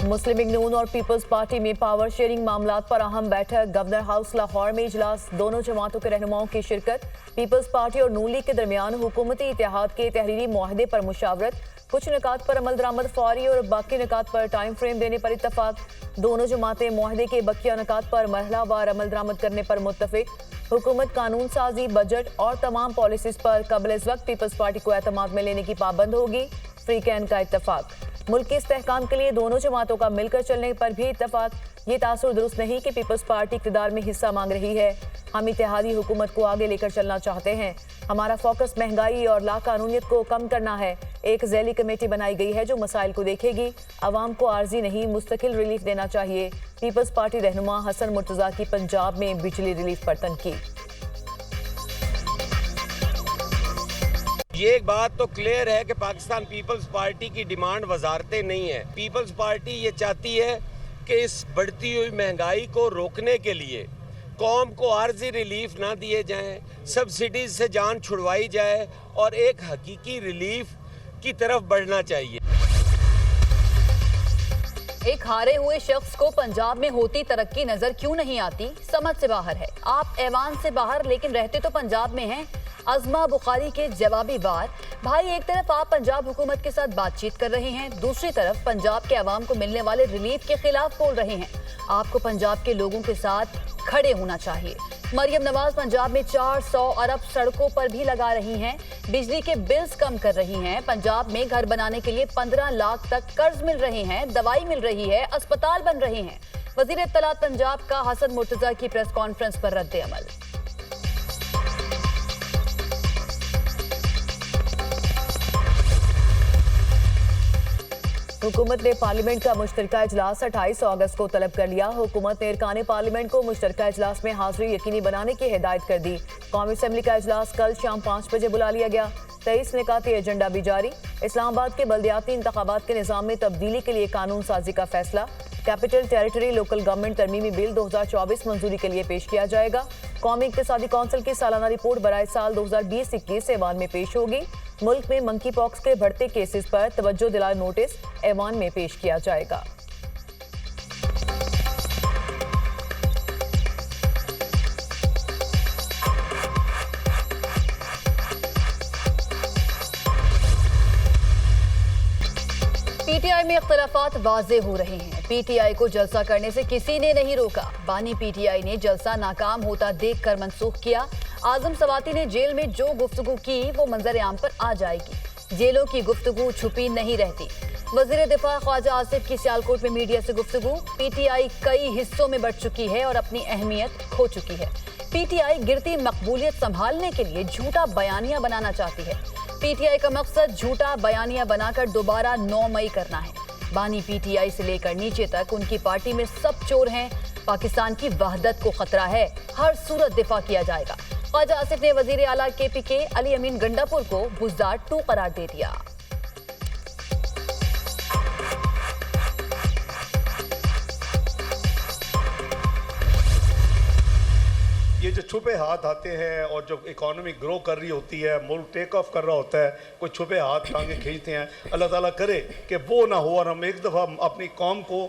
मुस्लिम league नून और peoples party में power sharing मामलात पर अहम बैठक। गवर्नर हाउस लाहौर में इजलास, दोनों जमातों के रहनुमाओं की शिरकत। पीपल्स पार्टी और नून लीग के दरमियान हुकूमती इत्तेहाद के तहरीरी मुआहदे पर मुशावरत। कुछ निकात पर अमल दरामद फौरी और बाकी निकात पर टाइम फ्रेम देने पर इत्तफाक। दोनों जमातें मुआहदे के बकिया निकात पर मरहलावार अमल दरामद करने पर मुत्तफिक। हुकूमत कानून साजी, बजट और तमाम पॉलिसीज पर कबल इस वक्त पीपल्स पार्टी को एतमाद में लेने की पाबंद होगी। फ्री कैन का इत्तफाक। मुल्क के इस्तेहकाम के लिए दोनों जमातों का मिलकर चलने पर भी इत्तफाक। ये तासुर दुरुस्त नहीं कि पीपल्स पार्टी इक़्तिदार में हिस्सा मांग रही है। हम इत्तेहादी हुकूमत को आगे लेकर चलना चाहते हैं। हमारा फोकस महंगाई और लाकानूनियत को कम करना है। एक ज़ैली कमेटी बनाई गई है जो मसाइल को देखेगी। अवाम को आर्जी नहीं, मुस्तकिल रिलीफ देना चाहिए। पीपल्स पार्टी रहनुमा हसन मुर्तज़ा की पंजाब में बिजली रिलीफ पर तनकीद। ये एक बात तो क्लियर है कि पाकिस्तान पीपल्स पार्टी की डिमांड वजारतें नहीं है। पीपल्स पार्टी ये चाहती है कि इस बढ़ती हुई महंगाई को रोकने के लिए कौम को आर्जी रिलीफ ना दिए जाएं, सब्सिडीज से जान छुड़वाई जाए और एक हकीकी रिलीफ की तरफ बढ़ना चाहिए। एक हारे हुए शख्स को पंजाब में होती तरक्की नजर क्यों नहीं आती? समझ से बाहर है। आप ऐवान से बाहर लेकिन रहते तो पंजाब में हैं। अज़मा बुखारी के जवाबी वार। भाई, एक तरफ आप पंजाब हुकूमत के साथ बातचीत कर रहे हैं, दूसरी तरफ पंजाब के अवाम को मिलने वाले रिलीफ के खिलाफ बोल रहे हैं। आपको पंजाब के लोगों के साथ खड़े होना चाहिए। मरियम नवाज पंजाब में 400 अरब सड़कों पर भी लगा रही हैं, बिजली के बिल्स कम कर रही हैं। पंजाब में घर बनाने के लिए 15 लाख तक कर्ज मिल रहे हैं, दवाई मिल रही है, अस्पताल बन रहे हैं। वजीर इत्तलात पंजाब का हसन मुर्तज़ा की प्रेस कॉन्फ्रेंस पर रद्द अमल। हुकूमत ने पार्लियामेंट का मुश्तरका इजलास 28 अगस्त को तलब कर लिया। हुकूमत ने अरकान पार्लियामेंट को मुश्तरका इजलास में हाजिरी यकीनी बनाने की हिदायत कर दी। कौमी असम्बली का इजलास कल शाम 5 बजे बुला लिया गया। 23 निकाती एजेंडा भी जारी। इस्लामाबाद के बल्दियाती इंतखाबात के निज़ाम में तब्दीली के लिए कानून साजी का फैसला। कैपिटल टेरिटरी लोकल गवर्नमेंट तरमीमी बिल 2024 मंजूरी के लिए पेश किया जाएगा। कौमी इक़्तिसादी कौंसिल की सालाना रिपोर्ट बराए साल 2020-21 ऐवान में पेश होगी। मुल्क में मंकी पॉक्स के बढ़ते केसेस पर तवज्जो दिला नोटिस ऐवान में पेश किया जाएगा। पीटीआई में इख्तलाफात वाज़ेह हो रहे हैं। पीटीआई को जलसा करने से किसी ने नहीं रोका। बानी पीटीआई ने जलसा नाकाम होता देखकर मनसूख किया। आजम सवाती ने जेल में जो गुफ्तगू की वो मंजर आम पर आ जाएगी। जेलों की गुफ्तगू छुपी नहीं रहती। वजीर दिफा ख्वाजा आसिफ की सियालकोट में मीडिया से गुफ्तगू। पीटीआई कई हिस्सों में बढ़ चुकी है और अपनी अहमियत खो चुकी है। पीटीआई गिरती मकबूलियत संभालने के लिए झूठा बयानिया बनाना चाहती है। पीटीआई का मकसद झूठा बयानिया बनाकर दोबारा 9 मई करना है। बानी पीटीआई से लेकर नीचे तक उनकी पार्टी में सब चोर हैं। पाकिस्तान की वहदत को खतरा है, हर सूरत दिफा किया जाएगा। ख्वाजा आसिफ ने वजीर आला केपीके अली अमीन गंडापुर को बुज़दार 2 करार दे दिया। ये जो छुपे हाथ आते हैं और जो इकोनॉमी ग्रो कर रही होती है, मुल्क टेक ऑफ कर रहा होता है, कोई छुपे हाथ टांगे खींचते हैं। अल्लाह ताला करे कि वो ना हो और हम एक दफ़ा अपनी कौम को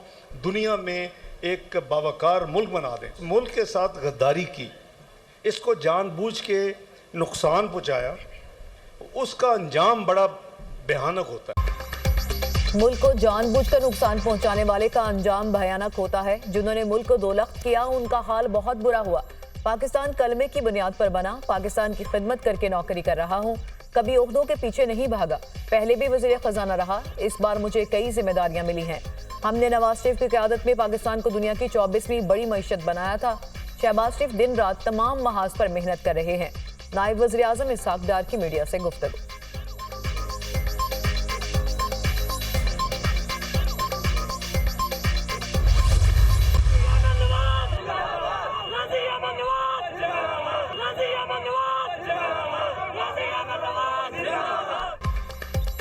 दुनिया में एक बावकार मुल्क बना दें। मुल्क के साथ गद्दारी की, इसको जानबूझ के नुकसान पहुँचाया, उसका अंजाम बड़ा भयानक होता है। मुल्क को जानबूझकर नुकसान पहुंचाने वाले का अंजाम भयानक होता है। जिन्होंने मुल्क को दोलख्त किया उनका हाल बहुत बुरा हुआ। पाकिस्तान कलमे की बुनियाद पर बना। पाकिस्तान की खिदमत करके नौकरी कर रहा हूँ, कभी ओहदों के पीछे नहीं भागा। पहले भी वज़ीर ख़जाना रहा, इस बार मुझे कई जिम्मेदारियां मिली हैं। हमने नवाज शरीफ की क़यादत में पाकिस्तान को दुनिया की 24वीं बड़ी मईशत बनाया था। शहबाज शरीफ दिन रात तमाम महाज पर मेहनत कर रहे हैं। नायब वज़ीर आज़म इसहाक़ डार की मीडिया से गुफ्तगू।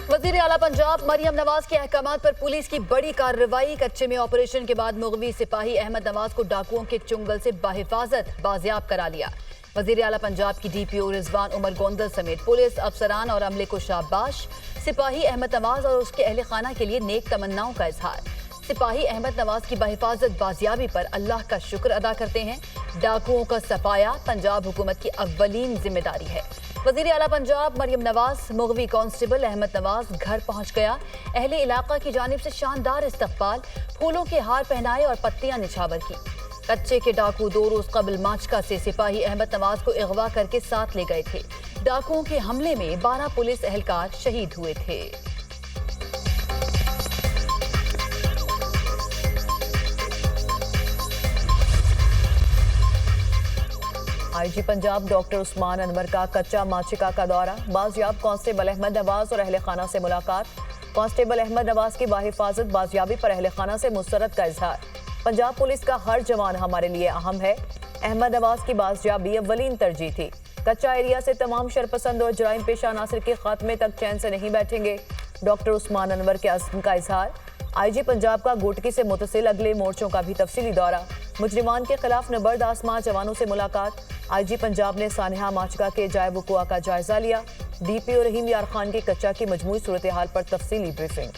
वज़ीर आला पंजाब मरियम नवाज के अहकामात पर पुलिस की बड़ी कार्रवाई। कच्चे में ऑपरेशन के बाद मुग़वी सिपाही अहमद नवाज को डाकुओं के चुंगल से बाहिफाजत बाजियाब करा लिया। वज़ीर आला पंजाब की DPO रिजवान उमर गोंदल समेत पुलिस अफसरान और अमले को शाबाश। सिपाही अहमद नवाज और उसके अहल खाना के लिए नेक तमन्नाओं का इजहार। सिपाही अहमद नवाज की बहिफाजत बाजियाबी पर अल्लाह का शुक्र अदा करते हैं। डाकुओं का सफाया पंजाब हुकूमत की अव्वलीन जिम्मेदारी है। वजीर आला पंजाब मरियम नवाज मुगवी कांस्टेबल अहमद नवाज घर पहुंच गया। अहले इलाका की जानिब से शानदार इस्तकबाल, फूलों के हार पहनाए और पत्तियां निछावर की। कच्चे के डाकू 2 रोज कबल माचका से सिपाही अहमद नवाज को अगवा करके साथ ले गए थे। डाकुओं के हमले में 12 पुलिस एहलकार शहीद हुए थे। आईजी पंजाब डॉक्टर उस्मान अनवर का कच्चा माचिका का दौरा, बाजियाब कांस्टेबल अहमद नवाज और अहले खाना से मुलाकात। कांस्टेबल अहमद नवाज की बाहिफाजत बाजियाबी पर अहले खाना से मुस्तरद का इजहार। पंजाब पुलिस का हर जवान हमारे लिए अहम है। अहमद नवाज की बाजियाबी अव्वलीन तरजीह थी। कच्चा एरिया से तमाम शरपसंद और जराइम पेशा नासिर के खात्मे तक चैन से नहीं बैठेंगे। डॉक्टर उस्मान अनवर के अज़्म का इजहार। आईजी पंजाब का गोटकी से मुतसिल अगले मोर्चों का भी तफसीली दौरा। मुजरिमान के खिलाफ नबर्द आसमां जवानों से मुलाकात। आईजी पंजाब ने सानिहा माचका के जाए वक़ुआ का जायजा लिया। डीपीओ रहीम यार खान की कच्चा की मजमूई सूरत हाल पर तफसीली ब्रीफिंग।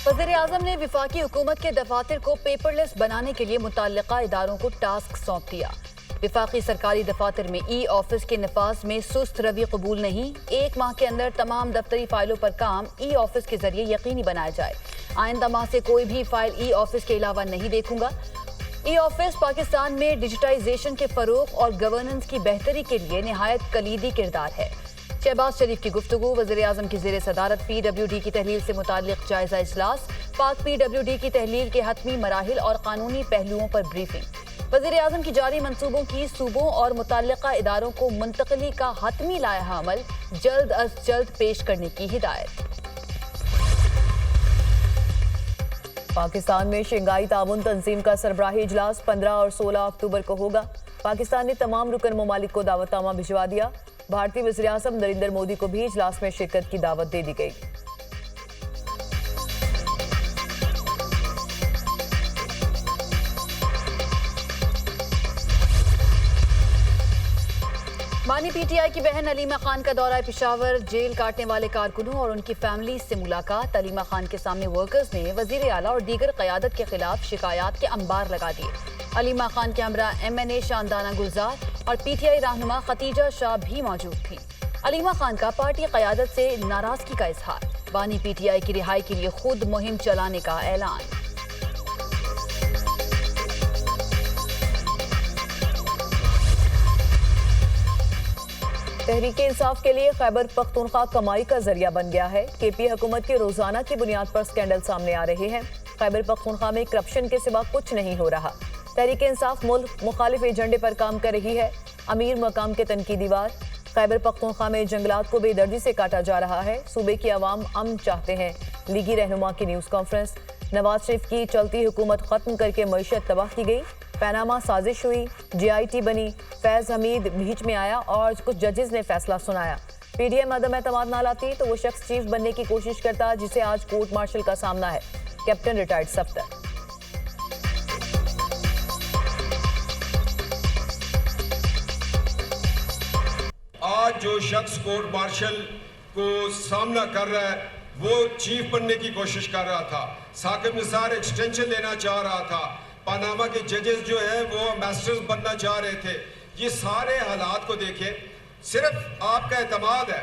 वज़ीर-ए-आज़म ने विफाकी हुकूमत के दफातर को पेपरलेस बनाने के लिए मुतल्लिका इदारों को टास्क सौंप दिया। विफाकी सरकारी दफातर में ई ऑफिस के नफाज में सुस्त रवि कबूल नहीं। 1 माह के अंदर तमाम दफ्तरी फाइलों पर काम ई ऑफिस के जरिए यकीनी बनाया जाए। आइंदा माह से कोई भी फाइल ई ऑफिस के अलावा नहीं देखूंगा। ई ऑफिस पाकिस्तान में डिजिटाइजेशन के फरोग और गवर्नेंस की बेहतरी के लिए निहायत कलीदी किरदार है। शहबाज शरीफ की गुफ्तगू। वज़ीर-ए-आज़म की ज़ेर सदारत PWD की तहलील से मुताल्लिक जायजा इजलास। पाक PWD की तहलील के हतमी मराहिल और कानूनी पहलुओं पर ब्रीफिंग। वज़ीर-ए-आज़म की जारी मंसूबों की सूबों और मुतल्लिका इदारों को मुंतकली का हतमी लायहा अमल जल्द अज जल्द पेश करने की हिदायत। पाकिस्तान में शंघाई ताउन तंजीम का सरबराही इजलास 15 और 16 अक्टूबर को होगा। पाकिस्तान ने तमाम रुकन ममालिक को दावतनामा भिजवा दिया। भारतीय वज़ीर-ए-आज़म नरेंद्र मोदी को भी इजलास में शिरकत की दावत दे दी गई। बानी PTI की बहन अलीमा खान का दौरा पेशावर। जेल काटने वाले कारकुनों और उनकी फैमिली से मुलाकात। अलीमा खान के सामने वर्कर्स ने वजीर आला और दीगर क़यादत के खिलाफ शिकायत के अंबार लगा दिए। अलीमा खान के हमरा MNA शानदाना गुलजार और PTI रहनुमा खतीजा शाह भी मौजूद थी। अलीमा खान का पार्टी क़यादत से नाराजगी का इजहार। बानी PTI की रिहाई के लिए खुद मुहिम चलाने का ऐलान। तहरीके इंसाफ के लिए खैबर पख्तूनख्वा कमाई का जरिया बन गया है। KP हुकूमत के रोजाना की बुनियाद पर स्कैंडल सामने आ रहे हैं। खैबर पख्तूनख्वा में करप्शन के सिवा कुछ नहीं हो रहा। तहरीके इंसाफ मुल्क मुखालिफ एजेंडे पर काम कर रही है। अमीर मकाम के तनकीदी वार। खैबर पख्तूनख्वा में जंगलात को बेदर्दी से काटा जा रहा है। सूबे की आवाम अमन चाहते हैं। लीगी रहनुमा की न्यूज़ कॉन्फ्रेंस। नवाज शरीफ की चलती हुकूमत खत्म करके मईशत तबाह की गई। पैनामा साजिश हुई। GIT बनी। फैज हमीद बीच में आया और कुछ जजेस ने फैसला सुनाया। PDM अदम एतमाद ना लाती तो वो शख्स चीफ बनने की कोशिश करता जिसे आज कोर्ट मार्शल का सामना है। Captain retired Safdar. आज जो शख्स कोर्ट मार्शल को सामना कर रहा है वो चीफ बनने की कोशिश कर रहा था। साकिब निसार एक्सटेंशन लेना चाह रहा था। पनामा के जजेस जो है वो मास्टर्स बनना चाह रहे थे। ये सारे हालात को देखें, सिर्फ आपका एतमाद है।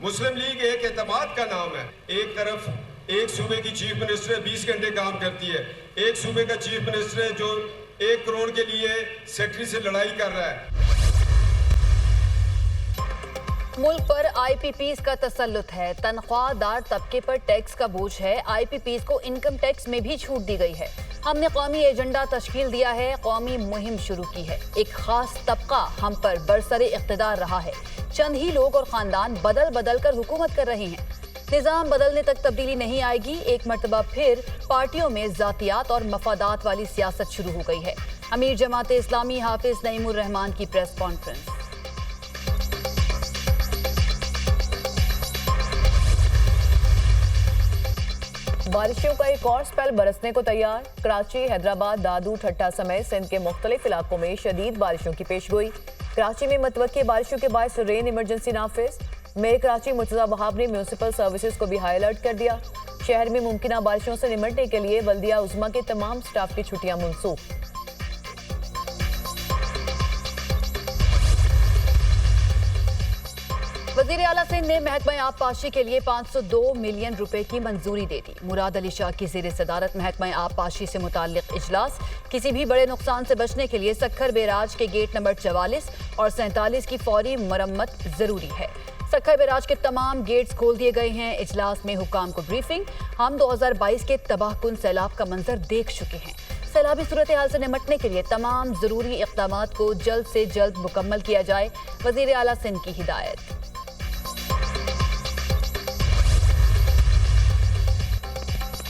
मुस्लिम लीग एक एतमाद का नाम है। एक तरफ एक सूबे की चीफ मिनिस्टर 20 घंटे काम करती है। एक सूबे का चीफ मिनिस्टर है जो 1 करोड़ के लिए सेक्रेटरी से लड़ाई कर रहा है। मुल्क पर IPPs का तसल्लुत है। तनख्वाहदार तबके पर टैक्स का बोझ है। IPPs को इनकम टैक्स में भी छूट दी गई है। हमने कौमी एजेंडा तश्कील दिया है। कौमी मुहिम शुरू की है। एक खास तबका हम पर बरसरे इख्तिदार रहा है। चंद ही लोग और खानदान बदल बदल कर हुकूमत कर रहे हैं। निज़ाम बदलने तक तब्दीली नहीं आएगी। एक मरतबा फिर पार्टियों में जातियात और मफादात वाली सियासत शुरू हो गई है। अमीर जमात इस्लामी हाफिज नईमुर रहमान की प्रेस कॉन्फ्रेंस। बारिशों का एक और स्पेल बरसने को तैयार। कराची, हैदराबाद, दादू, ठट्टा समेत सिंध के मुख्तलिफ इलाकों में शदीद बारिशों की पेशगोई। कराची में मतवक्की बारिशों के बायस रेन इमरजेंसी नाफिज। मेयर कराची मुर्तजा वहाब ने म्यूनिसिपल सर्विसेज को भी हाई अलर्ट कर दिया। शहर में मुमकिन बारिशों से निपटने के लिए बल्दिया उज़्मा के तमाम स्टाफ की छुट्टियां मनसूख। वजीर आला सिंध ने महकमा आबपाशी के लिए 502 मिलियन रुपए की मंजूरी दे दी। मुराद अली शाह की ज़ेर सदारत महकमा आबपाशी से मुताल्लिक इजलास। किसी भी बड़े नुकसान से बचने के लिए सक्खर बैराज के गेट नंबर 44 और 47 की फौरी मरम्मत जरूरी है। सक्खर बैराज के तमाम गेट्स खोल दिए गए हैं। इजलास में हुकाम को ब्रीफिंग। हम 2022 के तबाहकुन सैलाब का मंजर देख चुके हैं। सैलाबी सूरत हाल से निपटने के लिए तमाम जरूरी इक़दाम को जल्द से जल्द मुकम्मल किया जाए। वजीर आला सिंध की हिदायत।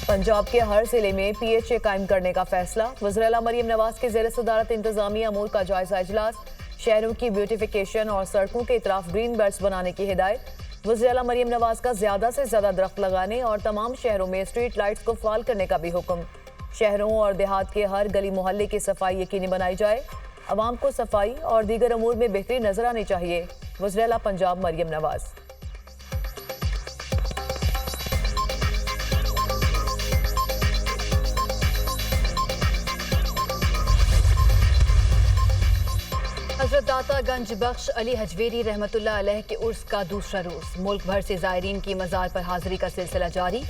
पंजाब के हर जिले में PHA कायम करने का फैसला। वज़ीर आला मरियम नवाज के ज़ेर सदारत इंतजामी अमूर का जायजा इजलास। शहरों की ब्यूटिफिकेशन और सड़कों के इतराफ ग्रीन बेल्ट्स बनाने की हिदायत। वज़ीर आला मरियम नवाज का ज्यादा से ज्यादा दरख्त लगाने और तमाम शहरों में स्ट्रीट लाइट्स को फाल करने का भी हुक्म। शहरों और देहात के हर गली मोहल्ले की सफाई यकीनी बनाई जाए। अवाम को सफाई और दीगर अमूर में बेहतरी नजर आनी चाहिए। वज़ीर आला पंजाब मरियम नवाज। हजरत दाता गंज बख्श अली हजवेरी रहमतुल्लाह अलैह के उर्स का दूसरा रोज। मुल्क भर से जायरीन की मज़ार पर हाजिरी का सिलसिला जारी।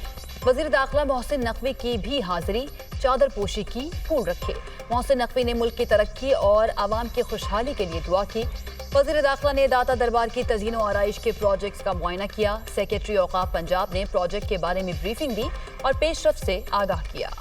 वज़ीर दाखिला मोहसिन नकवी की भी हाजिरी। चादर पोशी की फूल रखे। मोहसिन नकवी ने मुल्क की तरक्की और आवाम की खुशहाली के लिए दुआ की। वज़ीर दाखिला ने दाता दरबार की तज़ीन व आराइश के प्रोजेक्ट्स का मुआयना किया। सेक्रेटरी औकाफ पंजाब ने प्रोजेक्ट के बारे में ब्रीफिंग दी और पेशरफ से आगाह किया।